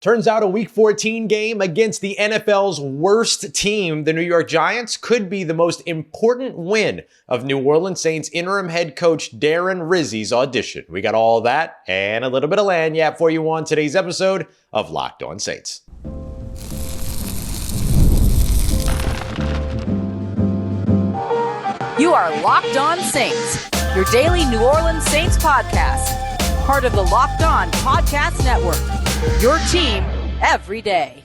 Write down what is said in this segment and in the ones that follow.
Turns out a Week 14 game against the NFL's worst team, the New York Giants, could be the most important win of New Orleans Saints interim head coach Darren Rizzi's audition. We got all that and a little bit of lagniappe for you on today's episode of Locked On Saints. You are Locked On Saints, your daily New Orleans Saints podcast, part of the Locked On Podcast Network. Your team every day.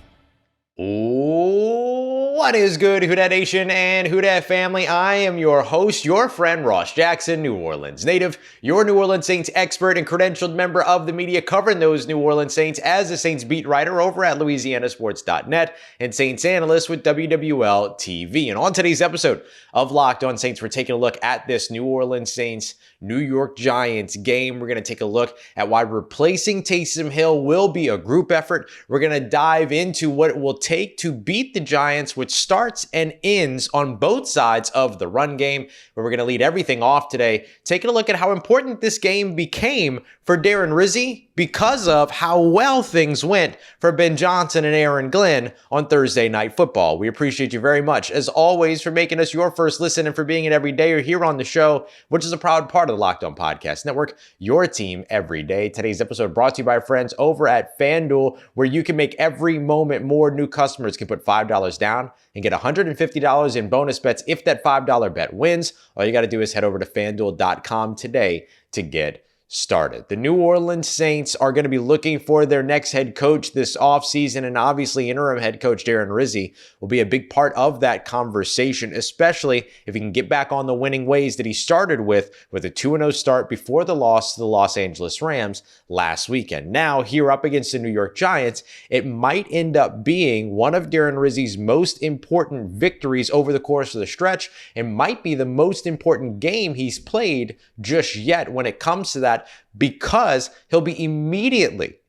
What is good, Who Dat Nation and Who Dat family? I am your host, your friend Ross Jackson, New Orleans native, your New Orleans Saints expert and credentialed member of the media covering those New Orleans Saints as a Saints beat writer over at LouisianaSports.net and Saints analyst with WWL TV. And on today's episode of Locked On Saints, we're taking a look at this New Orleans Saints New York Giants game. We're going to take a look at why replacing Taysom Hill will be a group effort. We're going to dive into what it will take to beat the Giants, which starts and ends on both sides of the run game. Where we're going to lead everything off today, taking a look at how important this game became for Darren Rizzi because of how well things went for Ben Johnson and Aaron Glenn on Thursday Night Football. We appreciate you very much, as always, for making us your first listen and for being an everydayer here on the show, which is a proud part of the Locked On Podcast Network, your team every day. Today's episode brought to you by our friends over at FanDuel, where you can make every moment more. New customers can put $5 down and get $150 in bonus bets if that $5 bet wins. All you got to do is head over to FanDuel.com today to get started. The New Orleans Saints are going to be looking for their next head coach this offseason, and obviously interim head coach Darren Rizzi will be a big part of that conversation, especially if he can get back on the winning ways that he started with a 2-0 start before the loss to the Los Angeles Rams last weekend. Now, here up against the New York Giants, it might end up being one of Darren Rizzi's most important victories over the course of the stretch, and might be the most important game he's played just yet when it comes to that, because he'll be immediately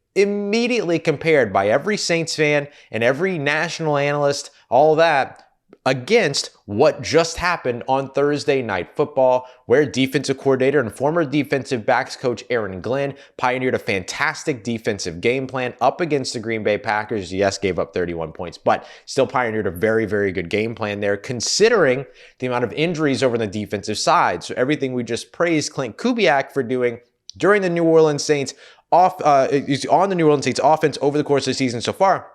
compared by every Saints fan and every national analyst, all that, against what just happened on Thursday Night Football, where defensive coordinator and former defensive backs coach Aaron Glenn pioneered a fantastic defensive game plan up against the Green Bay Packers. Yes, gave up 31 points, but still pioneered a very, very good game plan there, considering the amount of injuries over on the defensive side. So everything we just praised Clint Kubiak for doing during the New Orleans Saints on the New Orleans Saints offense over the course of the season so far,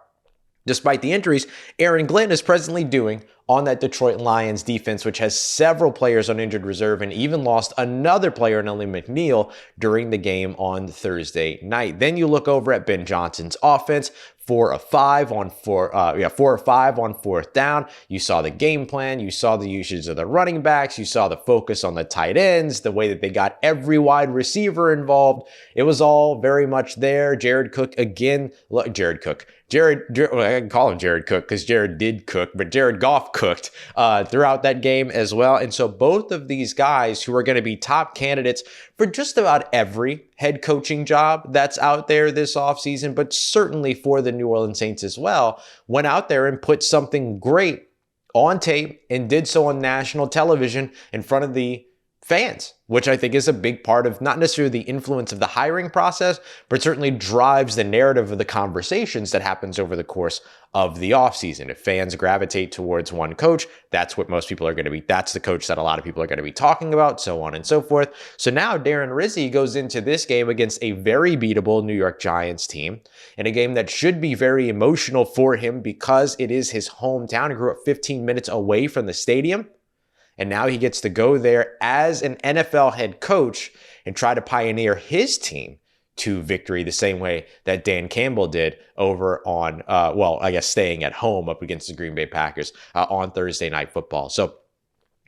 despite the injuries, Aaron Glenn is presently doing on that Detroit Lions defense, which has several players on injured reserve and even lost another player, Nelly McNeil, during the game on Thursday night. Then you look over at Ben Johnson's offense, 4 of 5 on 4th down. You saw the game plan. You saw the usage of the running backs. You saw the focus on the tight ends, the way that they got every wide receiver involved. It was all very much there. Jared Cook again. Jared, I can call him Jared Cook because Jared did cook, but Jared Goff cooked throughout that game as well. And so both of these guys, who are going to be top candidates for just about every head coaching job that's out there this offseason, but certainly for the New Orleans Saints as well, went out there and put something great on tape and did so on national television in front of the fans, which I think is a big part of not necessarily the influence of the hiring process, but certainly drives the narrative of the conversations that happens over the course of the offseason. If fans gravitate towards one coach, that's what most people are going to be. That's the coach that a lot of people are going to be talking about, so on and so forth. So now Darren Rizzi goes into this game against a very beatable New York Giants team, in a game that should be very emotional for him because it is his hometown. He grew up 15 minutes away from the stadium. And now he gets to go there as an NFL head coach and try to pioneer his team to victory the same way that Dan Campbell did over on, staying at home up against the Green Bay Packers on Thursday Night Football. So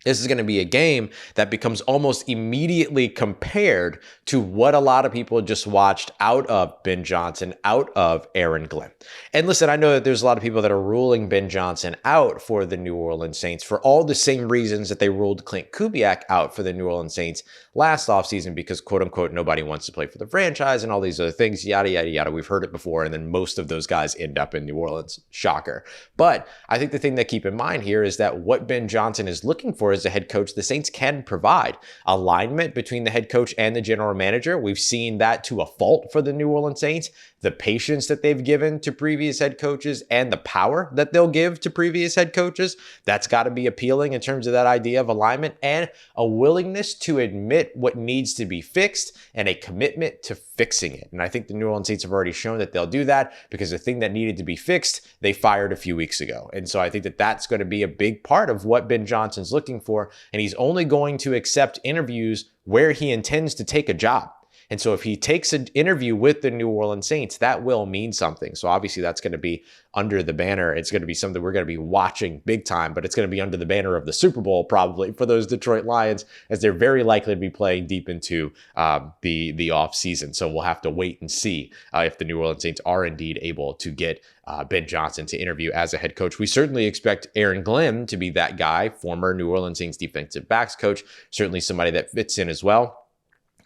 this is going to be a game that becomes almost immediately compared to what a lot of people just watched out of Ben Johnson, out of Aaron Glenn. And listen, I know that there's a lot of people that are ruling Ben Johnson out for the New Orleans Saints for all the same reasons that they ruled Clint Kubiak out for the New Orleans Saints last offseason because, quote unquote, nobody wants to play for the franchise and all these other things, yada, yada, yada. We've heard it before, and then most of those guys end up in New Orleans. Shocker. But I think the thing to keep in mind here is that what Ben Johnson is looking for as a head coach, the Saints can provide alignment between the head coach and the general manager. We've seen that to a fault for the New Orleans Saints. the patience that they've given to previous head coaches and the power that they'll give to previous head coaches. That's got to be appealing in terms of that idea of alignment and a willingness to admit what needs to be fixed and a commitment to fixing it. And I think the New Orleans Saints have already shown that they'll do that, because the thing that needed to be fixed, they fired a few weeks ago. And so I think that that's going to be a big part of what Ben Johnson's looking for. And he's only going to accept interviews where he intends to take a job. And so if he takes an interview with the New Orleans Saints, that will mean something. So obviously that's going to be under the banner. It's going to be something we're going to be watching big time, but it's going to be under the banner of the Super Bowl probably for those Detroit Lions, as they're very likely to be playing deep into the off season. So we'll have to wait and see if the New Orleans Saints are indeed able to get Ben Johnson to interview as a head coach. We certainly expect Aaron Glenn to be that guy, former New Orleans Saints defensive backs coach, certainly somebody that fits in as well.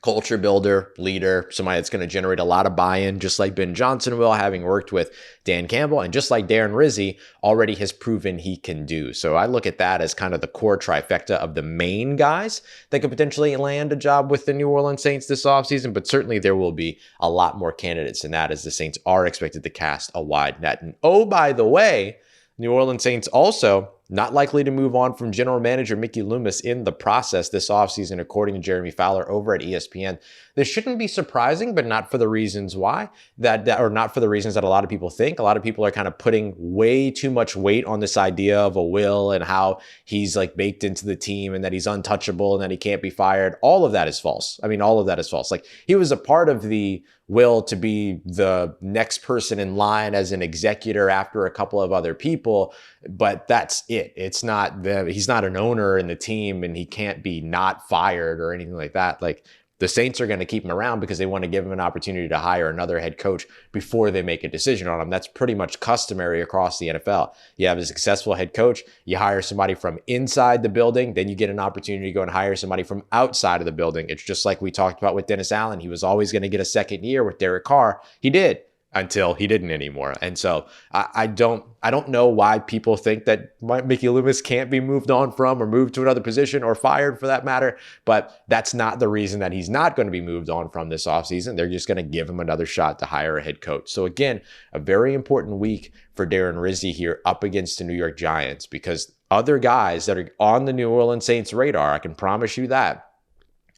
Culture builder, leader, somebody that's going to generate a lot of buy-in, just like Ben Johnson will, having worked with Dan Campbell, and just like Darren Rizzi already has proven he can do. So I look at that as kind of the core trifecta of the main guys that could potentially land a job with the New Orleans Saints this offseason, but certainly there will be a lot more candidates than that, as the Saints are expected to cast a wide net. And oh, by the way, New Orleans Saints also not likely to move on from general manager Mickey Loomis in the process this offseason, according to Jeremy Fowler over at ESPN. This shouldn't be surprising, but not for the reasons why or not for the reasons that a lot of people think. A lot of people are kind of putting way too much weight on this idea of a will and how he's like baked into the team and that he's untouchable and that he can't be fired. All of that is false. I mean, all of that is false. Like, he was a part of the will to be the next person in line as an executor after a couple of other people, but that's it. It's not he's not an owner in the team, and he can't be not fired or anything like that. Like, the Saints are going to keep him around because they want to give him an opportunity to hire another head coach before they make a decision on him. That's pretty much customary across the NFL. You have a successful head coach, you hire somebody from inside the building, then you get an opportunity to go and hire somebody from outside of the building. It's just like we talked about with Dennis Allen. He was always going to get a second year with Derek Carr. He did, until he didn't anymore. And so I don't know why people think that Mickey Loomis can't be moved on from, or moved to another position, or fired for that matter. But that's not the reason that he's not going to be moved on from this offseason. They're just going to give him another shot to hire a head coach. So again, a very important week for Darren Rizzi here up against the New York Giants, because other guys that are on the New Orleans Saints radar, I can promise you that,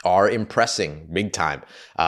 are impressing big time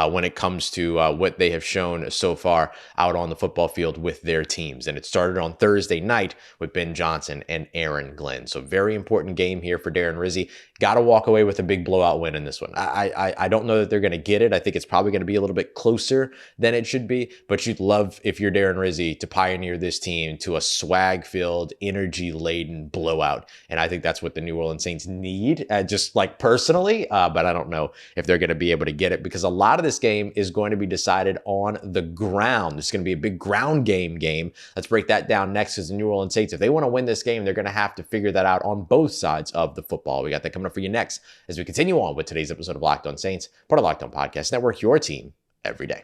when it comes to what they have shown so far out on the football field with their teams. And it started on Thursday night with Ben Johnson and Aaron Glenn. So very important game here for Darren Rizzi. Got to walk away with a big blowout win in this one. I don't know that they're going to get it. I think it's probably going to be a little bit closer than it should be, but you'd love, if you're Darren Rizzi, to pioneer this team to a swag-filled, energy-laden blowout. And I think that's what the New Orleans Saints need, just like personally, but I don't know if they're going to be able to get it, because a lot of this game is going to be decided on the ground. It's going to be a big ground game. Let's break that down next, as the New Orleans Saints, if they want to win this game, they're going to have to figure that out on both sides of the football. We got that coming up for you next as we continue on with today's episode of Locked On Saints, part of Locked On Podcast Network, your team every day.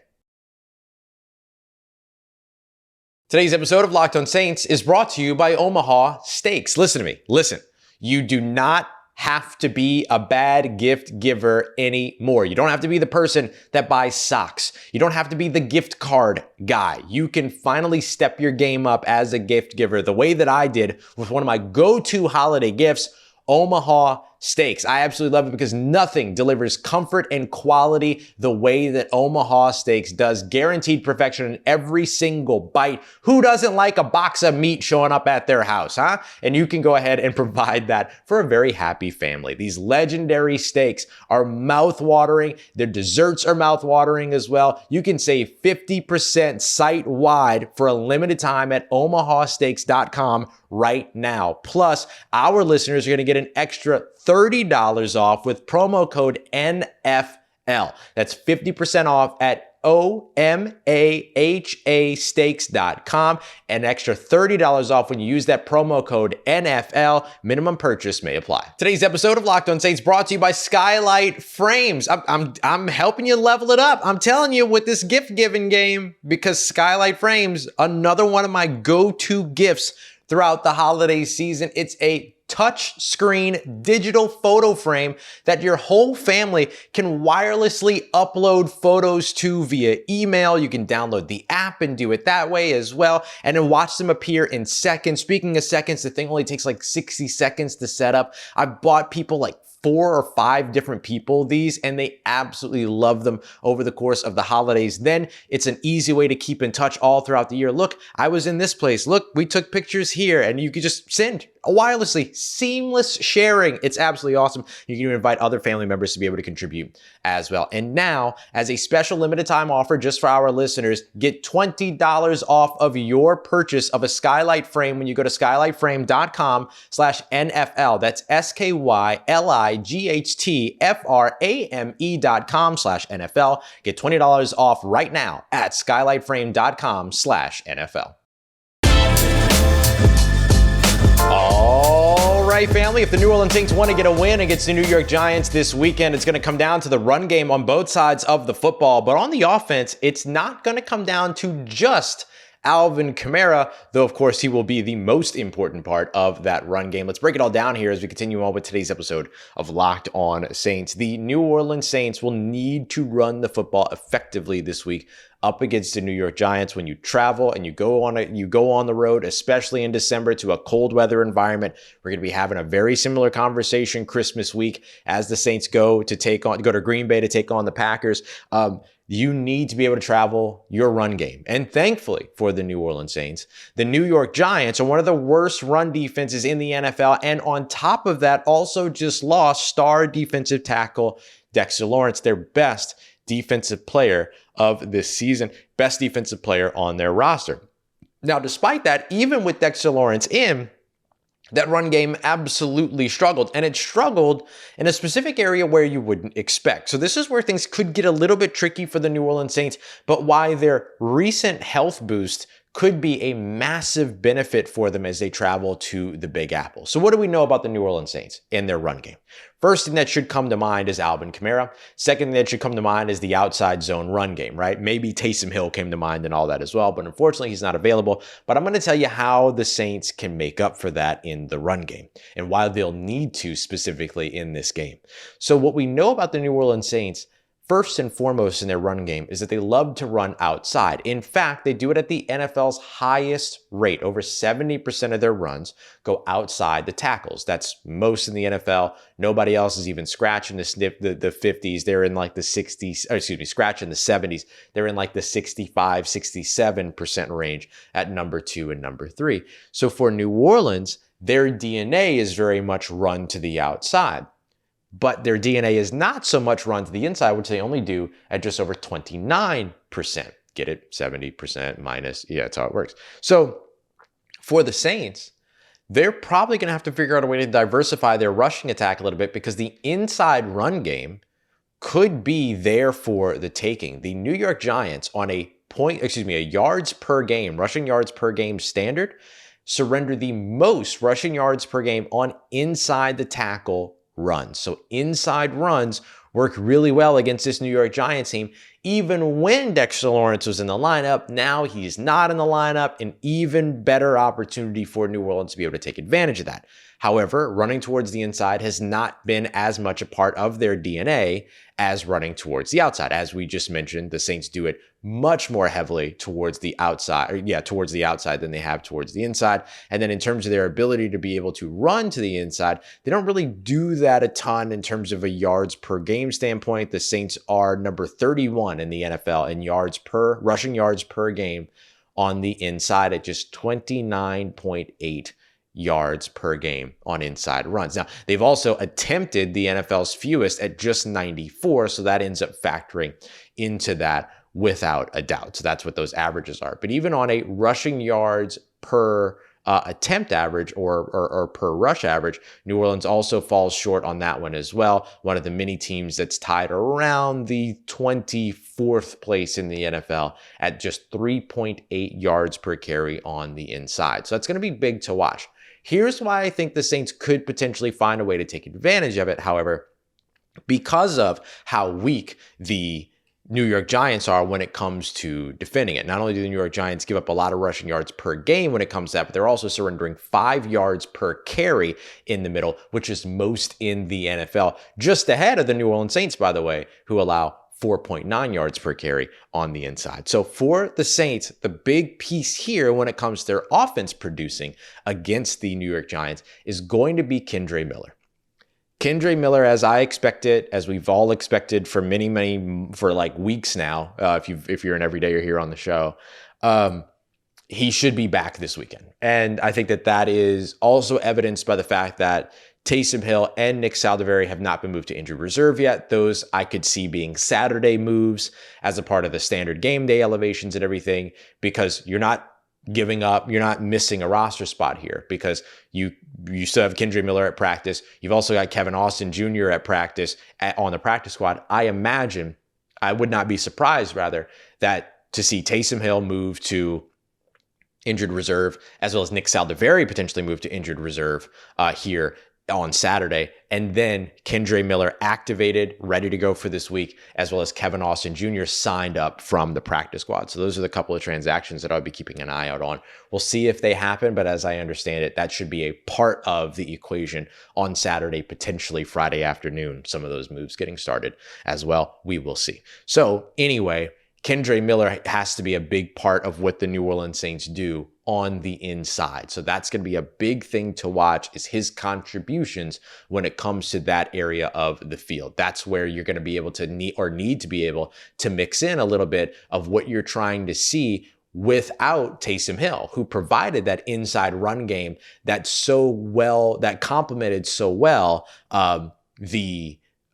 Today's episode of Locked On Saints is brought to you by Omaha Steaks. Listen to me. Listen. You do not have to be a bad gift giver anymore. You don't have to be the person that buys socks. You don't have to be the gift card guy. You can finally step your game up as a gift giver the way that I did with one of my go-to holiday gifts, Omaha Steaks. I absolutely love it because nothing delivers comfort and quality the way that Omaha Steaks does. Guaranteed perfection in every single bite. Who doesn't like a box of meat showing up at their house, huh? And you can go ahead and provide that for a very happy family. These legendary steaks are mouth-watering. Their desserts are mouth-watering as well. You can save 50% site-wide for a limited time at omahasteaks.com right now. Plus, our listeners are going to get an extra $30 off with promo code NFL. That's 50% off at omahasteaks.com. An extra $30 off when you use that promo code NFL. Minimum purchase may apply. Today's episode of Locked On Saints brought to you by Skylight Frames. I'm helping you level it up. I'm telling you, with this gift giving game, because Skylight Frames, another one of my go-to gifts throughout the holiday season. It's a touch screen digital photo frame that your whole family can wirelessly upload photos to via email. You can download the app and do it that way as well, and then watch them appear in seconds. Speaking of seconds, the thing only takes like 60 seconds to set up. I've bought people like 4 or 5 different people these, and they absolutely love them over the course of the holidays. Then it's an easy way to keep in touch all throughout the year. Look, I was in this place. Look, we took pictures here, and you could just send wirelessly, seamless sharing. It's absolutely awesome. You can even invite other family members to be able to contribute as well. And now, as a special limited time offer just for our listeners, get $20 off of your purchase of a skylight frame when you go to skylightframe.com/NFL. That's skylightframe.com/NFL. Get $20 off right now at skylightframe.com/NFL. All right, family, if the New Orleans Saints want to get a win against the New York Giants this weekend, it's going to come down to the run game on both sides of the football. But on the offense, it's not going to come down to just Alvin Kamara, though, of course, he will be the most important part of that run game. Let's break it all down here as we continue on with today's episode of Locked On Saints. The New Orleans Saints will need to run the football effectively this week up against the New York Giants. When you travel and you go on the road, especially in December, to a cold weather environment. We're going to be having a very similar conversation Christmas week as the Saints go to Green Bay to take on the Packers. You need to be able to travel your run game. And thankfully for the New Orleans Saints, the New York Giants are one of the worst run defenses in the NFL. And on top of that, also just lost star defensive tackle Dexter Lawrence, their best defensive player of this season, best defensive player on their roster. Now, despite that, even with Dexter Lawrence in, that run game absolutely struggled, and it struggled in a specific area where you wouldn't expect. So this is where things could get a little bit tricky for the New Orleans Saints, but why their recent health boost could be a massive benefit for them as they travel to the Big Apple. So what do we know about the New Orleans Saints in their run game? First thing that should come to mind is Alvin Kamara. Second thing that should come to mind is the outside zone run game, right? Maybe Taysom Hill came to mind and all that as well, but unfortunately he's not available. But I'm going to tell you how the Saints can make up for that in the run game and why they'll need to specifically in this game. So what we know about the New Orleans Saints, first and foremost in their run game, is that they love to run outside. In fact, they do it at the NFL's highest rate. Over 70% of their runs go outside the tackles. That's most in the NFL. Nobody else is even scratching the 50s. They're in like the 60s, scratching the 70s. They're in like the 65, 67% range at number 2 and number 3. So for New Orleans, their DNA is very much run to the outside. But their DNA is not so much run to the inside, which they only do at just over 29%. Get it? 70% minus. Yeah, that's how it works. So for the Saints, they're probably going to have to figure out a way to diversify their rushing attack a little bit because the inside run game could be there for the taking. The New York Giants on a yards per game, rushing yards per game standard, surrender the most rushing yards per game on inside the tackle runs. So inside runs work really well against this New York Giants team. Even when Dexter Lawrence was in the lineup, now he's not in the lineup, an even better opportunity for New Orleans to be able to take advantage of that. However, running towards the inside has not been as much a part of their DNA as running towards the outside. As we just mentioned, the Saints do it much more heavily towards the outside, than they have towards the inside. And then in terms of their ability to be able to run to the inside, they don't really do that a ton in terms of a yards per game standpoint. The Saints are number 31 in the NFL in rushing yards per game on the inside at just 29.8 yards per game on inside runs. Now, they've also attempted the NFL's fewest at just 94, so that ends up factoring into that without a doubt. So that's what those averages are. But even on a rushing yards per attempt average or per rush average, New Orleans also falls short on that one as well. One of the many teams that's tied around the 24th place in the NFL at just 3.8 yards per carry on the inside. So that's going to be big to watch. Here's why I think the Saints could potentially find a way to take advantage of it, however, because of how weak the New York Giants are when it comes to defending it. Not only do the New York Giants give up a lot of rushing yards per game when it comes to that, but they're also surrendering 5 yards per carry in the middle, which is most in the NFL. Just ahead of the New Orleans Saints, by the way, who allow 4.9 yards per carry on the inside. So for the Saints, the big piece here when it comes to their offense producing against the New York Giants is going to be Kendre Miller. Kendre Miller, as I expected, as we've all expected for for like weeks now, if you're an everydayer here on the show, he should be back this weekend. And I think that is also evidenced by the fact that Taysom Hill and Nick Saldiveri have not been moved to injured reserve yet. Those I could see being Saturday moves as a part of the standard game day elevations and everything, because you're not giving up, you're not missing a roster spot here, because you still have Kendre Miller at practice. You've also got Kevin Austin Jr. at practice on the practice squad. I would not be surprised rather to see Taysom Hill move to injured reserve, as well as Nick Saldiveri potentially move to injured reserve here on Saturday, and then Kendre Miller activated, ready to go for this week, as well as Kevin Austin Jr. signed up from the practice squad. So those are the couple of transactions that I'll be keeping an eye out on. We'll see if they happen, but as I understand it, that should be a part of the equation on Saturday, potentially Friday afternoon, some of those moves getting started as well. We will see. So anyway, Kendre Miller has to be a big part of what the New Orleans Saints do on the inside. So that's going to be a big thing to watch, is his contributions when it comes to that area of the field. That's where you're going to be able to need to be able to mix in a little bit of what you're trying to see without Taysom Hill, who provided that inside run game that complemented so well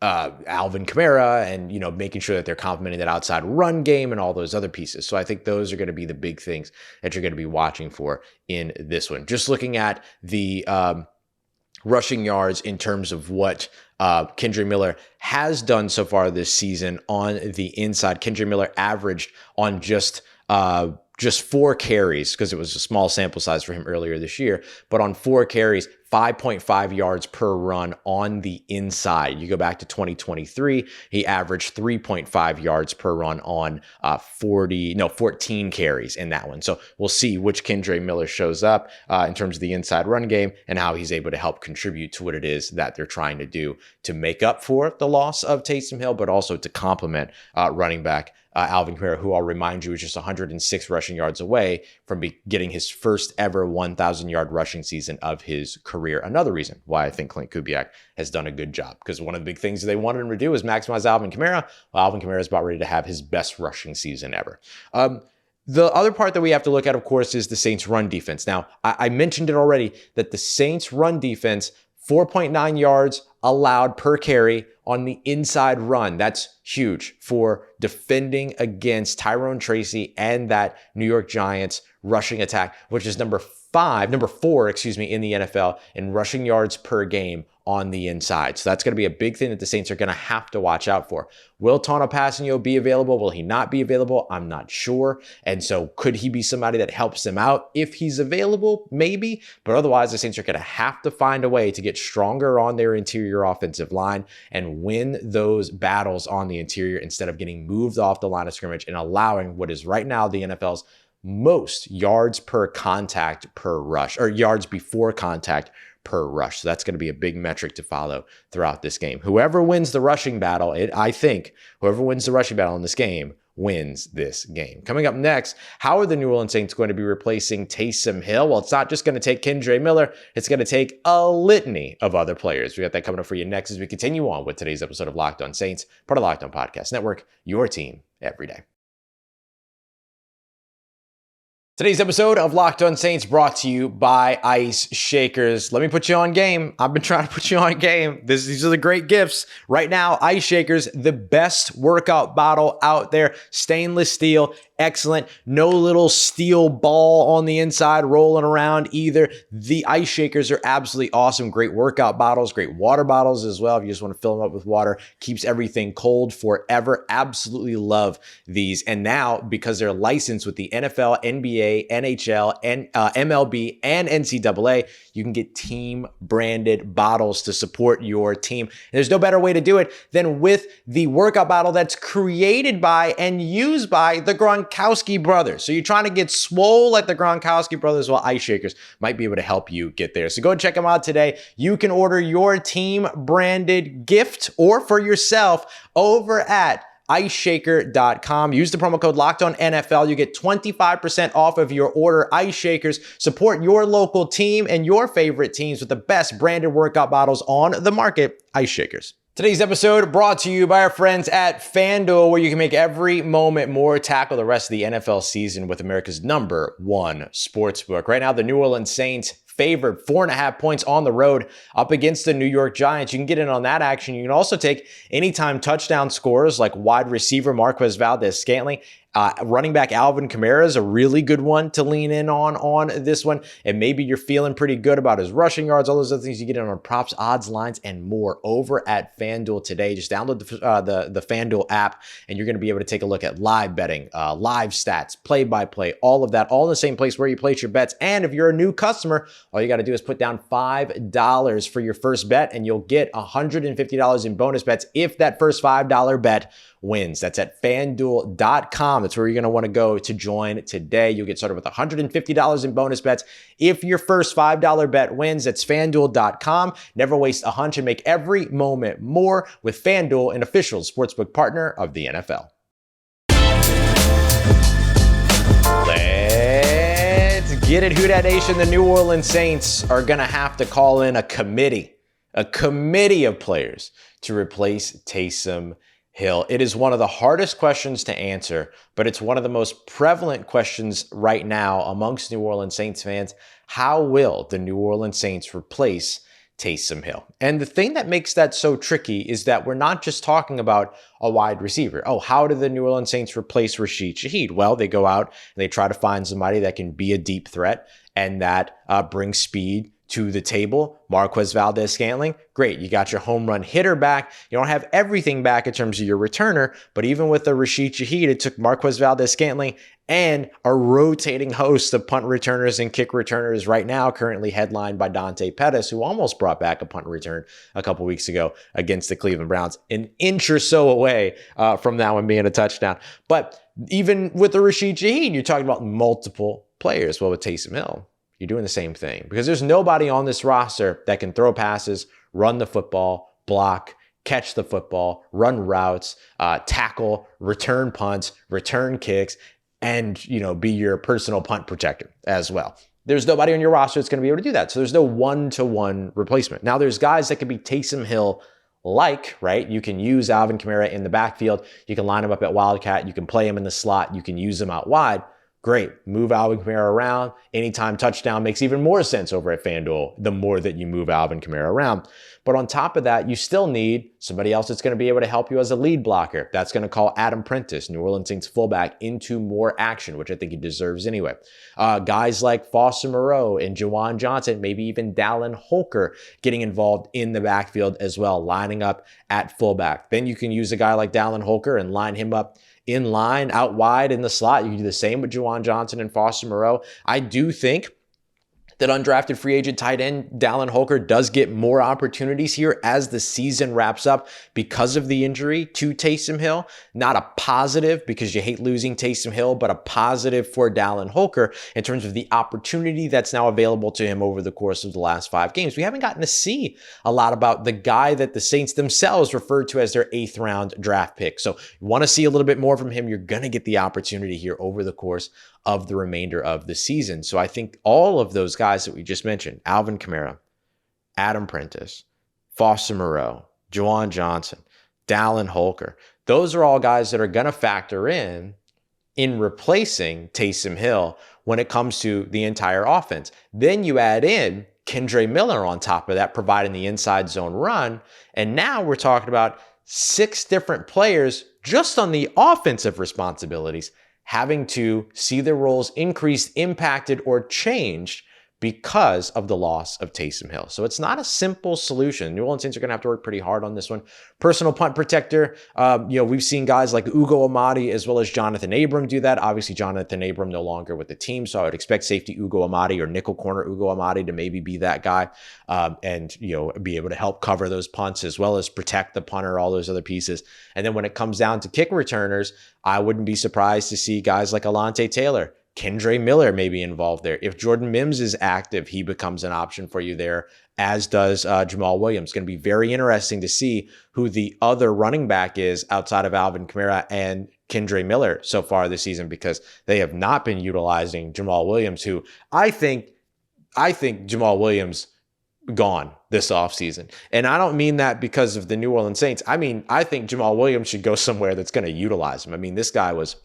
Alvin Kamara, and, making sure that they're complementing that outside run game and all those other pieces. So I think those are going to be the big things that you're going to be watching for in this one. Just looking at the rushing yards in terms of what Kendre Miller has done so far this season on the inside. Kendre Miller averaged on just 4 carries, because it was a small sample size for him earlier this year, but on 4 carries, 5.5 yards per run on the inside. You go back to 2023, he averaged 3.5 yards per run on 14 carries in that one. So we'll see which Kendre Miller shows up in terms of the inside run game and how he's able to help contribute to what it is that they're trying to do to make up for the loss of Taysom Hill, but also to complement running back Alvin Kamara, who I'll remind you is just 106 rushing yards away from getting his first ever 1,000-yard rushing season of his career. Another reason why I think Clint Kubiak has done a good job, because one of the big things they wanted him to do is maximize Alvin Kamara. Well, Alvin Kamara is about ready to have his best rushing season ever. The other part that we have to look at, of course, is the Saints' run defense. Now, I mentioned it already that the Saints' run defense, 4.9 yards allowed per carry on the inside run. That's huge for defending against Tyrone Tracy and that New York Giants rushing attack, which is number 4, in the NFL in rushing yards per game on the inside. So that's going to be a big thing that the Saints are going to have to watch out for. Will Tanoh be available? Will he not be available? I'm not sure. And so could he be somebody that helps them out if he's available? Maybe. But otherwise, the Saints are going to have to find a way to get stronger on their interior offensive line and win those battles on the interior instead of getting moved off the line of scrimmage and allowing what is right now the NFL's most yards per contact per rush, or yards before contact per rush. So that's going to be a big metric to follow throughout this game. Whoever wins the rushing battle, I think whoever wins the rushing battle in this game wins this game. Coming up next, how are the New Orleans Saints going to be replacing Taysom Hill? Well, it's not just going to take Kendre Miller. It's going to take a litany of other players. We got that coming up for you next as we continue on with today's episode of Locked On Saints, part of Locked On Podcast Network, your team every day. Today's episode of Locked On Saints brought to you by IceShakers. Let me put you on game. I've been trying to put you on game. These are the great gifts. Right now, IceShakers, the best workout bottle out there. Stainless steel, excellent. No little steel ball on the inside rolling around either. The IceShakers are absolutely awesome. Great workout bottles, great water bottles as well. If you just want to fill them up with water, keeps everything cold forever. Absolutely love these. And now, because they're licensed with the NFL, NBA, NHL, and MLB, and NCAA, you can get team branded bottles to support your team. And there's no better way to do it than with the workout bottle that's created by and used by the Gronkowski brothers. So you're trying to get swole like the Gronkowski brothers, well, IceShakers might be able to help you get there. So go and check them out today. You can order your team branded gift or for yourself over at IceShaker.com. Use the promo code LOCKEDONNFL. You get 25% off of your order. IceShakers, support your local team and your favorite teams with the best branded workout bottles on the market. IceShakers. Today's episode brought to you by our friends at FanDuel, where you can make every moment more. Tackle the rest of the NFL season with America's #1 sportsbook. Right now, the New Orleans Saints favored 4.5 points on the road up against the New York Giants. You can get in on that action. You can also take anytime touchdown scorers like wide receiver Marquez Valdes-Scantling. Running back Alvin Kamara is a really good one to lean in on this one. And maybe you're feeling pretty good about his rushing yards, all those other things. You get in on props, odds, lines, and more over at FanDuel today. Just download the FanDuel app, and you're going to be able to take a look at live betting, live stats, play-by-play, all of that, all in the same place where you place your bets. And if you're a new customer, all you got to do is put down $5 for your first bet, and you'll get $150 in bonus bets if that first $5 bet wins. That's at FanDuel.com. That's where you're going to want to go to join today. You'll get started with $150 in bonus bets if your first $5 bet wins. That's FanDuel.com. Never waste a hunch and make every moment more with FanDuel, an official sportsbook partner of the NFL. Let's get it, Who Dat Nation. The New Orleans Saints are going to have to call in a committee of players to replace Taysom Hill. It is one of the hardest questions to answer, but it's one of the most prevalent questions right now amongst New Orleans Saints fans. How will the New Orleans Saints replace Taysom Hill? And the thing that makes that so tricky is that we're not just talking about a wide receiver. Oh, how did the New Orleans Saints replace Rashid Shaheed? Well, they go out and they try to find somebody that can be a deep threat and that brings speed to the table. Marquez Valdes-Scantling, great. You got your home run hitter back. You don't have everything back in terms of your returner, but even with the Rashid Shaheed, it took Marquez Valdes-Scantling and a rotating host of punt returners and kick returners right now, currently headlined by Dante Pettis, who almost brought back a punt return a couple weeks ago against the Cleveland Browns, an inch or so away from that one being a touchdown. But even with the Rashid Shaheed, you're talking about multiple players. Well, with Taysom Hill, you're doing the same thing because there's nobody on this roster that can throw passes, run the football, block, catch the football, run routes, tackle, return punts, return kicks, and, be your personal punt protector as well. There's nobody on your roster that's going to be able to do that. So there's no one-to-one replacement. Now there's guys that can be Taysom Hill like, right? You can use Alvin Kamara in the backfield. You can line him up at Wildcat. You can play him in the slot. You can use him out wide. Great. Move Alvin Kamara around. Anytime touchdown makes even more sense over at FanDuel the more that you move Alvin Kamara around. But on top of that, you still need somebody else that's going to be able to help you as a lead blocker. That's going to call Adam Prentice, New Orleans Saints fullback, into more action, which I think he deserves anyway. Guys like Foster Moreau and Juwan Johnson, maybe even Dallin Holker getting involved in the backfield as well, lining up at fullback. Then you can use a guy like Dallin Holker and line him up in line, out wide in the slot. You can do the same with Juwan Johnson and Foster Moreau. I do think that undrafted free agent tight end Dallin Holker does get more opportunities here as the season wraps up because of the injury to Taysom Hill. Not a positive because you hate losing Taysom Hill, but a positive for Dallin Holker in terms of the opportunity that's now available to him over the course of the last 5 games. We haven't gotten to see a lot about the guy that the Saints themselves referred to as their 8th round draft pick. So you want to see a little bit more from him. You're going to get the opportunity here over the course of the remainder of the season. So I think all of those guys that we just mentioned, Alvin Kamara, Adam Prentice, Foster Moreau, Juwan Johnson, Dallin Holker, those are all guys that are going to factor in replacing Taysom Hill when it comes to the entire offense. Then you add in Kendre Miller on top of that, providing the inside zone run. And now we're talking about 6 different players just on the offensive responsibilities having to see their roles increased, impacted, or changed because of the loss of Taysom Hill. So it's not a simple solution. New Orleans Saints are going to have to work pretty hard on this one. Personal punt protector, we've seen guys like Ugo Amadi as well as Jonathan Abram do that. Obviously, Jonathan Abram no longer with the team, so I would expect safety Ugo Amadi or nickel corner Ugo Amadi to maybe be that guy and be able to help cover those punts as well as protect the punter, all those other pieces. And then when it comes down to kick returners, I wouldn't be surprised to see guys like Alontae Taylor, Kendre Miller may be involved there. If Jordan Mims is active, he becomes an option for you there, as does Jamal Williams. Going to be very interesting to see who the other running back is outside of Alvin Kamara and Kendre Miller so far this season, because they have not been utilizing Jamal Williams, who I think Jamal Williams gone this offseason. And I don't mean that because of the New Orleans Saints. I think Jamal Williams should go somewhere that's going to utilize him. This guy was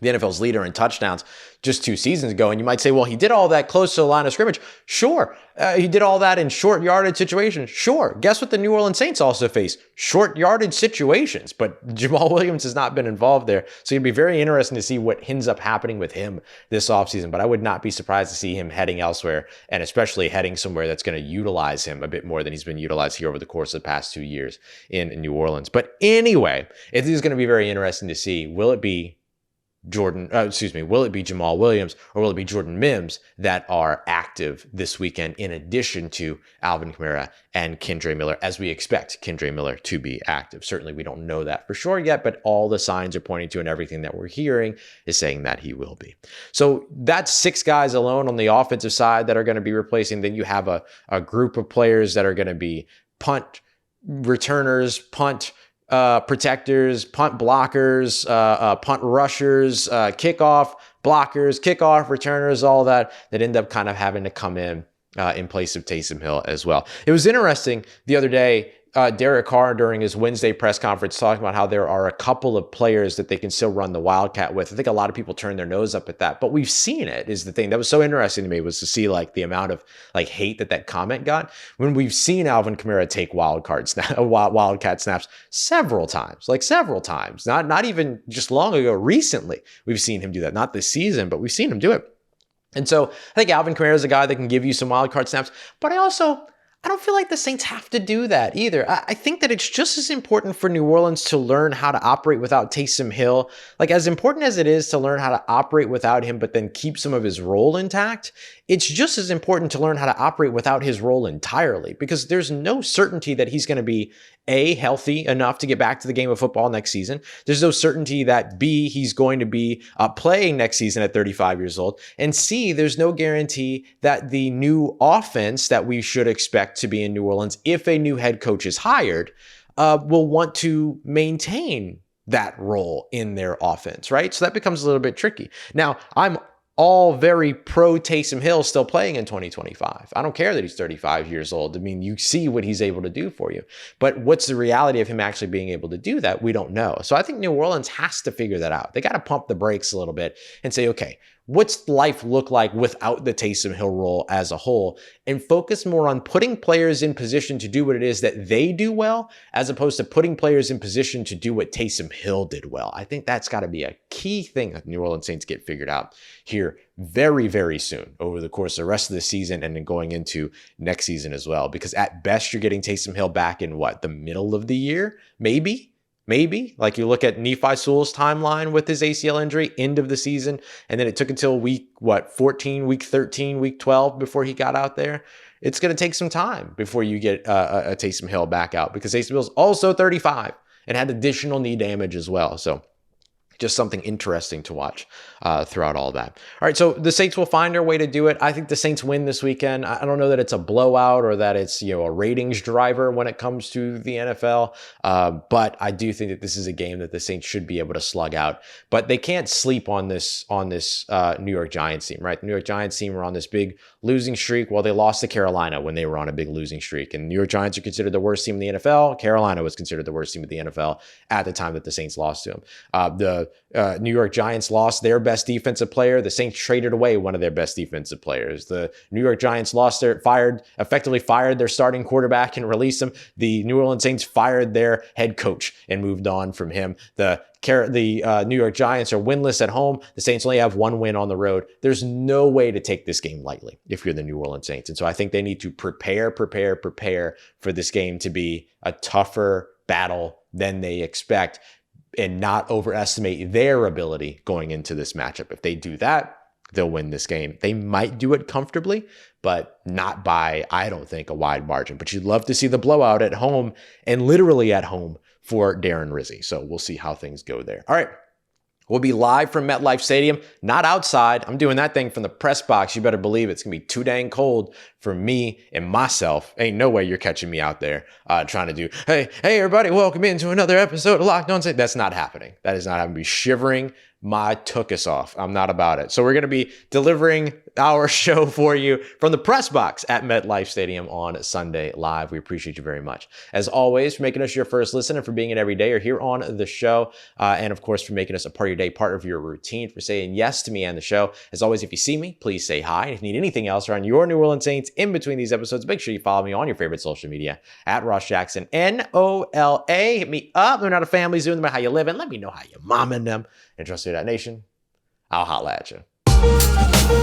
the NFL's leader in touchdowns just 2 seasons ago. And you might say, well, he did all that close to the line of scrimmage. Sure. He did all that in short yardage situations. Sure. Guess what the New Orleans Saints also face? Short yardage situations. But Jamal Williams has not been involved there. So it'd be very interesting to see what ends up happening with him this offseason. But I would not be surprised to see him heading elsewhere, and especially heading somewhere that's going to utilize him a bit more than he's been utilized here over the course of the past 2 years in New Orleans. But anyway, it is going to be very interesting to see, will it be will it be Jamal Williams or will it be Jordan Mims that are active this weekend in addition to Alvin Kamara and Kendre Miller, as we expect Kendre Miller to be active? Certainly we don't know that for sure yet, but all the signs are pointing to, and everything that we're hearing is saying that he will be. So that's 6 guys alone on the offensive side that are going to be replacing. Then you have a group of players that are going to be punt returners, punt protectors, punt blockers, punt rushers, kickoff blockers, kickoff returners, all that end up kind of having to come in place of Taysom Hill as well. It was interesting the other day, Derek Carr during his Wednesday press conference talking about how there are a couple of players that they can still run the Wildcat with. I think a lot of people turn their nose up at that, but we've seen it is the thing that was so interesting to me, was to see like the amount of like hate that comment got when we've seen Alvin Kamara take Wildcat snaps several times, not even just long ago. Recently, we've seen him do that, not this season, but we've seen him do it. And so I think Alvin Kamara is a guy that can give you some wildcard snaps, but I don't feel like the Saints have to do that either. I think that it's just as important for New Orleans to learn how to operate without Taysom Hill. Like, as important as it is to learn how to operate without him, but then keep some of his role intact, it's just as important to learn how to operate without his role entirely, because there's no certainty that he's going to be A, healthy enough to get back to the game of football next season. There's no certainty that B, he's going to be playing next season at 35 years old. And C, there's no guarantee that the new offense that we should expect to be in New Orleans, if a new head coach is hired, will want to maintain that role in their offense, right? So that becomes a little bit tricky. Now, I'm all very pro Taysom Hill still playing in 2025. I don't care that he's 35 years old. You see what he's able to do for you. But what's the reality of him actually being able to do that? We don't know. So I think New Orleans has to figure that out. They got to pump the brakes a little bit and say, okay, what's life look like without the Taysom Hill role as a whole, and focus more on putting players in position to do what it is that they do well, as opposed to putting players in position to do what Taysom Hill did well. I think that's got to be a key thing that New Orleans Saints get figured out here very, very soon over the course of the rest of the season and then going into next season as well. Because at best, you're getting Taysom Hill back in the middle of the year, maybe. Like you look at Nephi Sewell's timeline with his ACL injury, end of the season, and then it took until week 14, week 13, week 12 before he got out there. It's going to take some time before you get a Taysom Hill back out, because Taysom Hill's also 35 and had additional knee damage as well. So just something interesting to watch throughout all that. All right, so the Saints will find their way to do it. I think the Saints win this weekend. I don't know that it's a blowout or that it's a ratings driver when it comes to the NFL, but I do think that this is a game that the Saints should be able to slug out. But they can't sleep on this New York Giants team, right? The New York Giants team were on this big losing streak. Well, they lost to Carolina when they were on a big losing streak, and New York Giants are considered the worst team in the NFL. Carolina was considered the worst team in the NFL at the time that the Saints lost to them. The New York Giants lost their best defensive player. The Saints traded away one of their best defensive players. The New York Giants effectively fired their starting quarterback and released him. The New Orleans Saints fired their head coach and moved on from him. The New York Giants are winless at home. The Saints only have one win on the road. There's no way to take this game lightly if you're the New Orleans Saints. And so I think they need to prepare for this game to be a tougher battle than they expect and not overestimate their ability going into this matchup. If they do that, they'll win this game. They might do it comfortably, but not by, I don't think, a wide margin. But you'd love to see the blowout at home and literally at home for Darren Rizzi. So we'll see how things go there. All right. We'll be live from MetLife Stadium, not outside. I'm doing that thing from the press box. You better believe it's going to be too dang cold for me and myself. Ain't no way you're catching me out there trying to do, hey, everybody, welcome into another episode of Locked On Saints. That's not happening. That is not happening. I'll be shivering my tuchus off. I'm not about it. So we're going to be delivering our show for you from the press box at MetLife Stadium on Sunday live. We appreciate you very much. As always, for making us your first listen and for being an everyday or here on the show. And of course, for making us a part of your day, part of your routine, for saying yes to me and the show. As always, if you see me, please say hi. And if you need anything else around your New Orleans Saints in between these episodes, make sure you follow me on your favorite social media at Ross Jackson, NOLA. Hit me up. Learn how to family Zoom them, how you living. Let me know how you momming them. And trust Who Dat Nation, I'll holla at you.